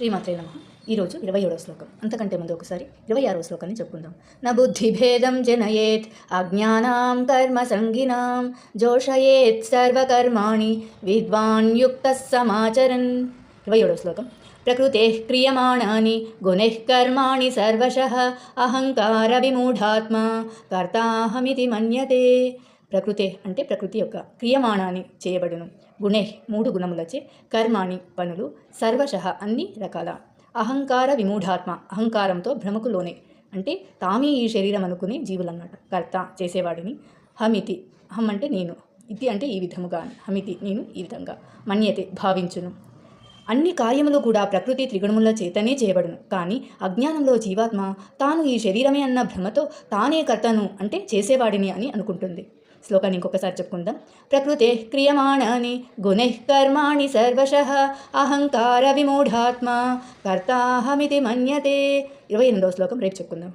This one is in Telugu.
శ్రీమాత్రే నమః. ఈరోజు 27వ శ్లోకం. అంతకంటే ముందు ఒకసారి 26వ శ్లోకాన్ని చెప్పుకుందాం. న బుద్ధిభేదం జనయేత్ అజ్ఞానాం కర్మ సంగినాం జోషయేత్ సర్వకర్మాణి విద్వాన్ యుక్తః సమాచరన్. 27వ శ్లోకం. ప్రకృతేః క్రియమాణాని గుణైః కర్మాణి సర్వశః అహంకార విమూఢాత్మా కర్తాహమితి మన్యతే. ప్రకృతే అంటే ప్రకృతి యొక్క క్రియమాణాన్ని చేయబడును, గుణే 3 గుణములచే, కర్మాణి పనులు, సర్వశః అన్ని రకాల, అహంకార విమూఢాత్మ అహంకారంతో భ్రమకులోనే అంటే తామే ఈ శరీరం అనుకునే జీవులన్నమాట. కర్త చేసేవాడిని, హమితి హం అంటే నేను, ఇది అంటే ఈ విధముగా, హమితి నేను ఈ విధంగా, మన్యతే భావించును. అన్ని కార్యములు కూడా ప్రకృతి త్రిగుణముల చేతనే చేయబడును. కానీ అజ్ఞానంలో జీవాత్మ తాను ఈ శరీరమే అన్న భ్రమతో తానే కర్తను అంటే చేసేవాడిని అని అనుకుంటుంది. శ్లోకాన్ని ఇంకొకసారి చెప్పుకుందాం. ప్రకృతే క్రియమాణాని గుణైః కర్మాణి సర్వశః అహంకార విమూఢాత్మ కర్తాహమితి మన్యతే. 28వ శ్లోకం రేపు చెప్పుకుందాం.